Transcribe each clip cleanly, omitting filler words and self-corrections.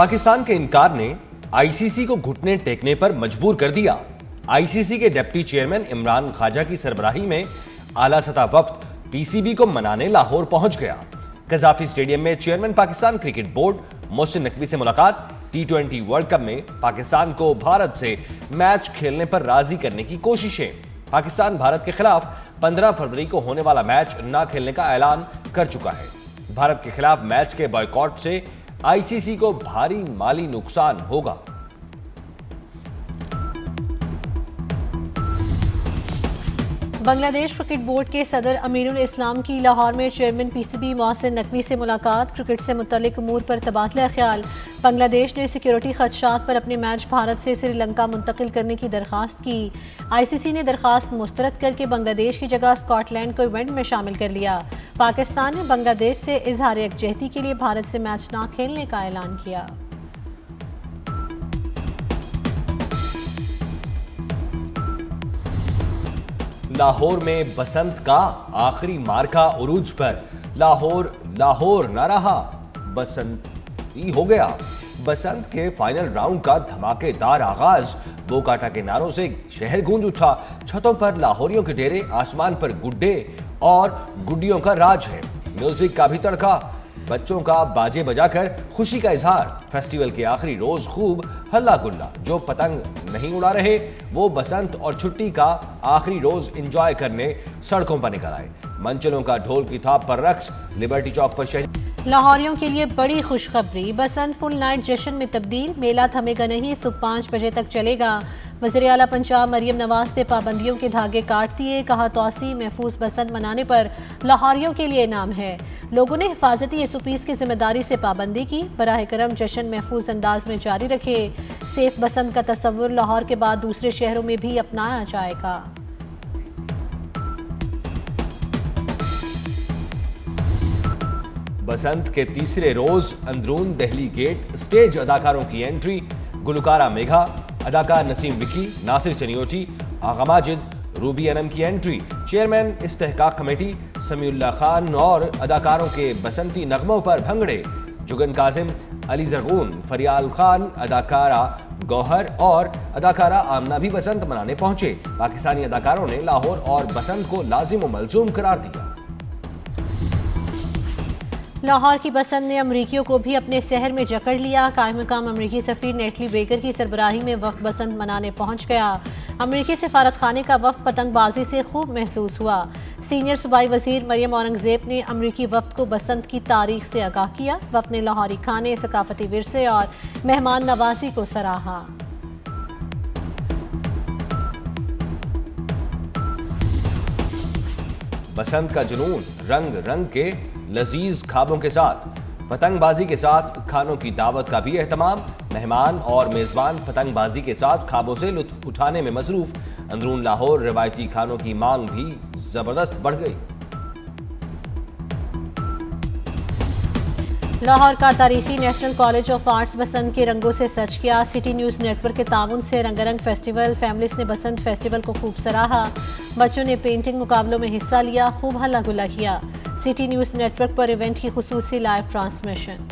पाकिस्तान के इनकार ने आईसीसी को घुटने टेकने पर मजबूर कर दिया। आईसीसी के डिप्टी चेयरमैन इमरान ख्वाजा की सरबराही में आला सतह वफ्द पीसीबी को मनाने लाहौर पहुंच गया। कजाफी स्टेडियम में chairman Pakistan cricket board Mohsin Naqvi से मुलाकात। टी20 वर्ल्ड कप में पाकिस्तान को भारत से मैच खेलने पर राजी करने की कोशिशें। पाकिस्तान भारत के खिलाफ 15 फरवरी को होने वाला मैच न खेलने का ऐलान कर चुका है। भारत के खिलाफ मैच के बॉयकॉट से आईसीसी को भारी माली नुकसान होगा। बांग्लादेश क्रिकेट बोर्ड के सदर अमीरुल इस्लाम की लाहौर में चेयरमैन पीसीबी मोहसिन नकवी से मुलाकात। क्रिकेट से मुतल्लिक उमूर पर तबादला ख्याल। बांग्लादेश ने सिक्योरिटी खदशात पर अपने मैच भारत से श्रीलंका मुंतकिल करने की दरख्वास्त की। आईसीसी ने दरख्वास्त मुस्तरद करके बांग्लादेश की जगह स्कॉटलैंड को इवेंट में शामिल कर लिया। पाकिस्तान ने बांग्लादेश से इजहार यकजहती के लिए भारत से मैच न खेलने का ऐलान किया। लाहौर में बसंत का आखिरी मार्का उरूज पर। लाहौर लाहौर न रहा, बसंती हो गया। बसंत के फाइनल राउंड का धमाकेदार आगाज। बोकाटा के नारों से शहर गूंज उठा। छतों पर लाहौरियों के डेरे, आसमान पर गुड्डे और गुड्डियों का राज है। म्यूजिक का भी तड़का, बच्चों का बाजे बजाकर खुशी का इजहार। फेस्टिवल के आखिरी रोज खूब हल्ला गुल्ला। जो पतंग नहीं उड़ा रहे वो बसंत और छुट्टी का आखिरी रोज एंजॉय करने सड़कों पर निकल आए। मंचलों का ढोल की थाप पर रक्स। लिबर्टी चौक पर शहर लाहौरियों के लिए बड़ी खुशखबरी। बसंत फुल नाइट जश्न में तब्दील। मेला थमेगा नहीं, सुबह 5 बजे तक चलेगा। वज़ीर आला पंजाब मरियम नवाज ने पाबंदियों के धागे काट दिए। कहा तौसी महफूज बसंत मनाने पर लाहौरियों के लिए इनाम है। लोगों ने हिफाजती एसओपीज़ की जिम्मेदारी से पाबंदी की। बराह करम जश्न महफूज अंदाज में जारी रखे। सेफ बसंत का तस्वुर लाहौर के बाद दूसरे शहरों में भी अपनाया जाएगा। बसंत के तीसरे रोज अंदरून दिल्ली गेट स्टेज अदाकारों की एंट्री। गुलकारा मेघा, अदाकार नसीम विकी, नासिर चनियोटी, आगा माजिद, रूबी अनम की एंट्री। चेयरमैन इस्तेहकाक कमेटी समीउल्लाह खान और अदाकारों के बसंती नगमों पर भंगड़े। जुगन काजिम, अली जरगून, फरियाल खान, अदाकारा गौहर और अदाकारा आमना भी बसंत मनाने पहुंचे। पाकिस्तानी अदाकारों ने लाहौर और बसंत को लाजिम व मलजूम करार दिया। लाहौर की बसंत ने अमरीकियों को भी अपने शहर में जकड़ लिया। कायम मकाम अमरीकी सफीर नेटली बेकर की सरबराही में वफ्द बसंत मनाने पहुंच गया। अमरीकी सफारत खाने का वफ्द पतंगबाजी से खूब महसूस हुआ। सीनियर सूबाई वजीर मरियम औरंगजेब ने अमरीकी वफ्द को बसंत की तारीख से आगाह किया। वफ्द ने लाहौरी खाने, सकाफती विरसे और मेहमान नवाजी को सराहा। बसंत का जुनून, रंग रंग के लजीज खाबों के साथ, पतंगबाजी के साथ खानों की दावत का भी एहतमाम। मेहमान और मेजबान पतंगबाजी के साथ खाबों से लुत्फ उठाने में मसरूफ। अंदरून लाहौर रिवायती खानों की मांग भी जबरदस्त बढ़ गई। लाहौर का तारीखी नेशनल कॉलेज ऑफ आर्ट्स बसंत के रंगों से सज गया। सिटी न्यूज़ नेटवर्क के ताउन से रंगारंग फेस्टिवल। फैमिलीज ने बसंत फेस्टिवल को खूब सराहा। बच्चों ने पेंटिंग मुकाबलों में हिस्सा लिया, खूब हल्ला गुल्ला किया। सिटी न्यूज़ नेटवर्क पर इवेंट की खुसूसी लाइव ट्रांसमिशन।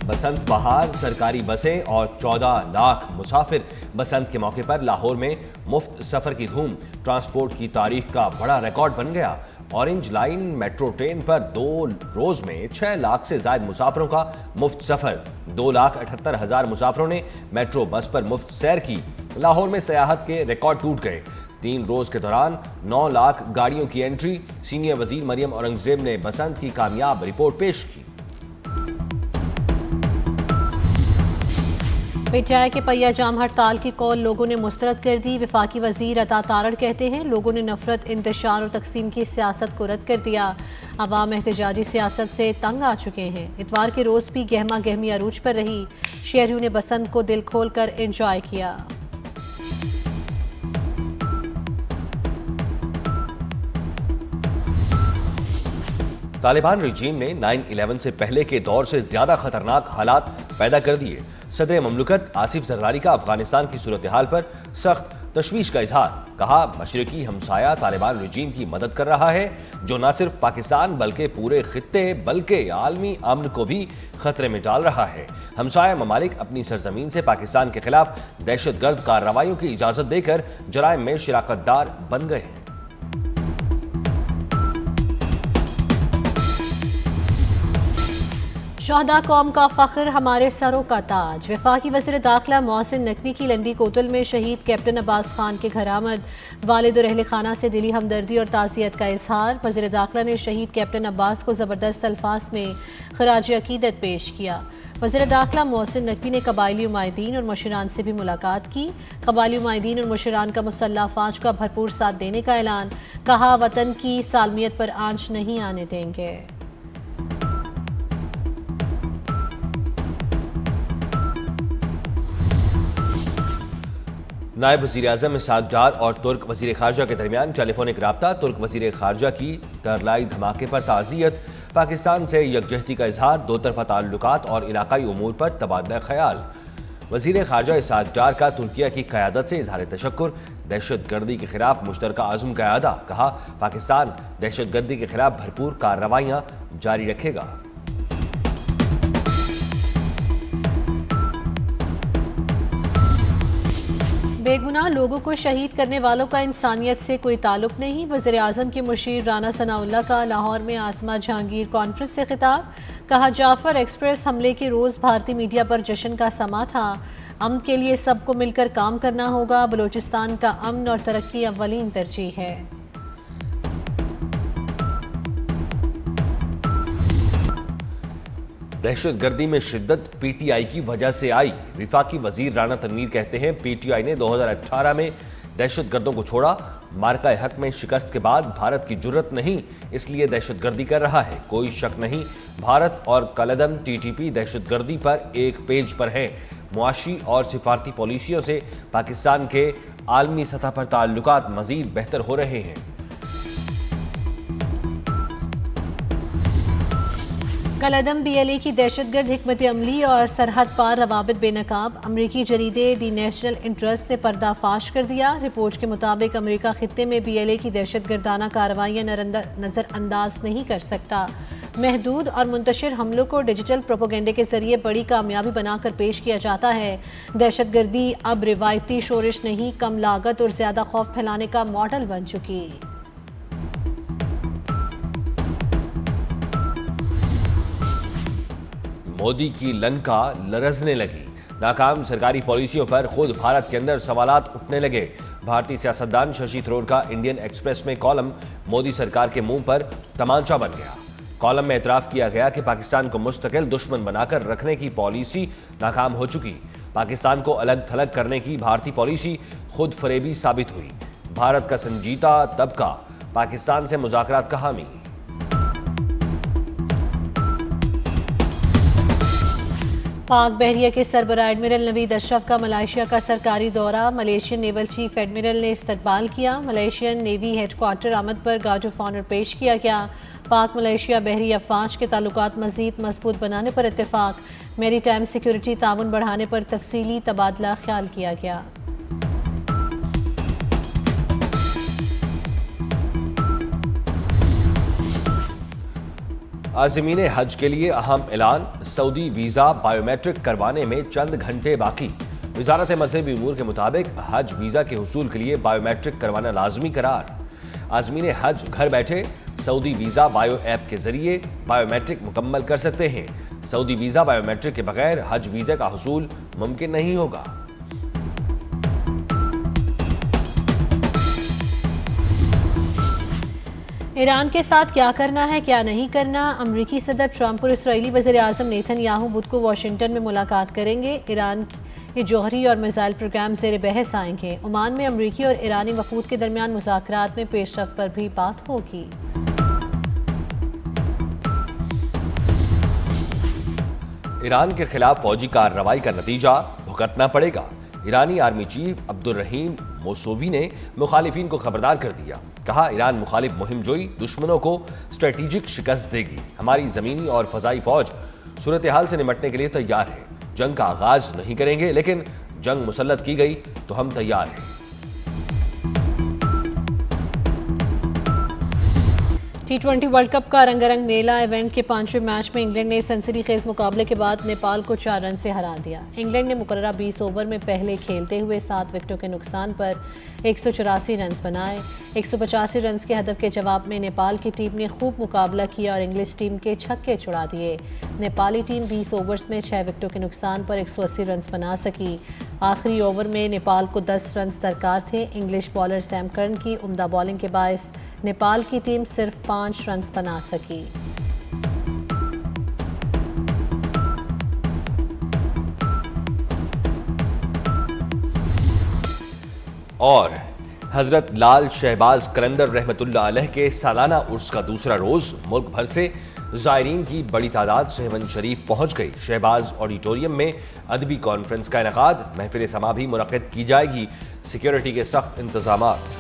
बसंत बहार, सरकारी बसें और 14 लाख मुसाफिर। बसंत के मौके पर लाहौर में मुफ्त सफर की धूम। ट्रांसपोर्ट की तारीख का बड़ा रिकॉर्ड बन गया। ऑरेंज लाइन मेट्रो ट्रेन पर 2 रोज में 6 लाख से ज्यादा मुसाफिरों का मुफ्त सफर। 2,78,000 मुसाफिरों ने मेट्रो बस पर मुफ्त सैर की। लाहौर में सयाहत के रिकॉर्ड टूट गए। 3 रोज के दौरान 9 लाख गाड़ियों की एंट्री। सीनियर वजीर मरियम औरंगजेब ने बसंत की कामयाब रिपोर्ट पेश की। पीटीआई के पहिया जाम हड़ताल की कॉल लोगों ने मुस्तरद कर दी। वफाकी वजीर अता तारड़ कहते हैं लोगों ने नफरत, इंतशार और तकसीम की सियासत को रद्द कर दिया। अवाम एहतजाजी सियासत से तंग आ चुके हैं। इतवार के रोज भी गहमा गहमी अरूज पर रही। शहरियों ने बसंत को दिल खोल कर एंजॉय किया। तालिबान रजीम ने 9/11 से पहले के दौर से ज्यादा खतरनाक हालात पैदा कर दिए। सदर ममलकत आसिफ जरदारी का अफगानिस्तान की सूरत हाल पर सख्त तशवीश का इजहार। कहा, मशरकी हमसाया तालिबान रजीम की मदद कर रहा है जो न सिर्फ पाकिस्तान बल्कि पूरे खित्ते बल्कि आलमी अमन को भी खतरे में डाल रहा है। हमसाया ममालिक अपनी सरजमीन से पाकिस्तान के खिलाफ दहशतगर्द कार्रवाइयों की इजाजत देकर जराइम में शिराकतदार बन गए हैं। शहदा कौम का फख्र हमारे सरों का ताज। वफाकी वज़ीर दाखिला मोहसिन नकवी की लंडी कोतल में शहीद कैप्टन अब्बास खान के घर आमद। वालिद और अहले खाना से दिली हमदर्दी और ताज़ियत का इजहार। वज़ीर दाखिला ने शहीद कैप्टन अब्बास को ज़बरदस्त अल्फाज में खराज अकीदत पेश किया। वज़ीर दाखिला मोहसिन नकवी ने कबायली उमायदीन और मुशरान से भी मुलाकात की। कबायली उमायदीन और मुशरान का मुसल्लह फ़ौज का भरपूर साथ देने का ऐलान। कहा, वतन की सालमियत पर आंच नहीं आने देंगे। नायब वज़ीर-ए-आज़म इसहाक डार और तुर्क वज़ीर ख़ारजा के दरमियान टेलीफोनिक राब्ता। तुर्क वज़ीर ख़ारजा की तरलाई धमाके पर ताज़ियत। पाकिस्तान से यकजहती का इजहार। दो तरफा ताल्लुकात और इलाकाई उमूर पर तबादला ख्याल। वज़ीर ख़ारजा इसहाक डार का तुर्किया की क़यादत से इजहार तशक्कुर। दहशतगर्दी के खिलाफ मुश्तरका आज़म का अदा। कहा, पाकिस्तान दहशतगर्दी के खिलाफ भरपूर कार्रवाइयाँ जारी रखेगा। बेगुनाह लोगों को शहीद करने वालों का इंसानियत से कोई ताल्लुक नहीं। वज़ीर-ए-आज़म के मुशीर राना सनाउल्लाह का लाहौर में आसमा जहांगीर कॉन्फ्रेंस से खिताब। कहा, जाफर एक्सप्रेस हमले के रोज़ भारतीय मीडिया पर जश्न का समा था। अमन के लिए सबको मिलकर काम करना होगा। बलूचिस्तान का अमन और तरक्की अव्वलीन तरजीह है। दहशतगर्दी में शिद्दत पीटीआई की वजह से आई। विफाकी वजीर राना तनवीर कहते हैं, पीटीआई ने 2018 में दहशतगर्दों को छोड़ा। मार्का हक में शिकस्त के बाद भारत की जुर्रत नहीं, इसलिए दहशतगर्दी कर रहा है। कोई शक नहीं, भारत और कलदम टीटीपी दहशतगर्दी पर एक पेज पर हैं। मुआशी और सिफारती पॉलिसियों से पाकिस्तान के आलमी सतह पर ताल्लुकात मजीद बेहतर हो रहे हैं। कलदम BLA की दहशतगर्द हिकमत अमली और सरहद पार रवाबित बेनकाब। अमरीकी जरीदे दी नेशनल इंटरेस्ट ने पर्दाफाश कर दिया। रिपोर्ट के मुताबिक अमरीका खित्ते में BLA की दहशतगर्दाना कार्रवाइयाँ नज़रअंदाज नहीं कर सकता। महदूद और मुंतशिर हमलों को डिजिटल प्रोपोगेंडे के जरिए बड़ी कामयाबी बनाकर पेश किया जाता है। दहशतगर्दी अब रिवायती शोरिश नहीं, कम लागत और ज़्यादा खौफ फैलाने का मॉडल बन चुकी। मोदी की लंका लरजने लगी। नाकाम सरकारी पॉलिसियों पर खुद भारत के अंदर सवालात उठने लगे। भारतीय सियासतदान शशि थरूर का इंडियन एक्सप्रेस में कॉलम मोदी सरकार के मुंह पर तमांचा बन गया। कॉलम में एतराफ़ किया गया कि पाकिस्तान को मुस्तकिल दुश्मन बनाकर रखने की पॉलिसी नाकाम हो चुकी। पाकिस्तान को अलग थलग करने की भारतीय पॉलिसी खुद फरेबी साबित हुई। भारत का संजीदा तबका पाकिस्तान से मुज़ाकरात का हामी। पाक बहरिया के सरबराह एडमिरल नवीद अशरफ का मलेशिया का सरकारी दौरा। मलेशियन नेवल चीफ एडमिरल ने इस्तकबाल किया। मलेशियन नेवी हेडक्वार्टर आमद पर गार्ड ऑफ ऑनर पेश किया गया। पाक मलेशिया बहरी अफवाज के ताल्लुकात मजीद मजबूत बनाने पर इत्तेफाक। मेरी टाइम सिक्योरिटी ताउन बढ़ाने पर तफसीली तबादला ख्याल किया गया। आज़मीन हज के लिए अहम ऐलान। सऊदी वीज़ा बायोमेट्रिक करवाने में चंद घंटे बाकी। वजारत मज़हबी उमूर के मुताबिक हज वीज़ा के हुसूल के लिए बायोमेट्रिक करवाना लाजमी करार। आज़मीन हज घर बैठे सऊदी वीज़ा बायो ऐप के जरिए बायोमेट्रिक मुकम्मल कर सकते हैं। सऊदी वीज़ा बायोमेट्रिक के बगैर हज वीज़ा का हुसूल मुमकिन नहीं होगा। ईरान के साथ क्या करना है क्या नहीं करना। अमरीकी सदर ट्रंप और इसराइली वज़ीर-ए-आज़म नेतन्याहू बुध को वाशिंगटन में मुलाकात करेंगे। ईरान के जौहरी और मिसाइल प्रोग्राम ज़ेर बहस आएंगे। ओमान में अमरीकी और ईरानी वफूद के दरमियान मुज़ाकरात में पेशरफ्त पर भी बात होगी। ईरान के खिलाफ फौजी कार्रवाई का नतीजा भुगतना पड़ेगा। ईरानी आर्मी चीफ अब्दुल रहीम मोसोवी ने मुखालिफिन को खबरदार कर दिया। कहा, ईरान मुखालिफ मुहिम जोई दुश्मनों को स्ट्रेटेजिक शिकस्त देगी। हमारी जमीनी और फजाई फौज सूरत हाल से निपटने के लिए तैयार है। जंग का आगाज नहीं करेंगे, लेकिन जंग मुसल्लत की गई तो हम तैयार हैं। T20 वर्ल्ड कप का रंगारंग मेला इवेंट के 5वें मैच में इंग्लैंड ने सेंचुरी खेज मुकाबले के बाद नेपाल को 4 रन से हरा दिया। इंग्लैंड ने मुकर्ररा 20 ओवर में पहले खेलते हुए 7 विकेटों के नुकसान पर 184 रन बनाए। 185 रन के हदफ के जवाब में नेपाल की टीम ने खूब मुकाबला किया और इंग्लिश टीम के छक्के छुड़ा दिए। नेपाली टीम 20 ओवर्स में 6 विकेटों के नुकसान पर 180 रन बना सकी। आखिरी ओवर में नेपाल को 10 रन दरकार थे। इंग्लिश बॉलर सैम कर्न की उम्दा बॉलिंग के बायस नेपाल की टीम सिर्फ 5 रन बना सकी। और हजरत लाल शहबाज कलंदर रहमतुल्लाह अलैह के सालाना उर्स का दूसरा रोज मुल्क भर से ज़ायरीन की बड़ी तादाद सेहवन शरीफ पहुंच गई। शहबाज ऑडिटोरियम में अदबी कॉन्फ्रेंस का इनेकाद, महफिल समा भी मुनक़िद की जाएगी। सिक्योरिटी के सख्त इंतजामात।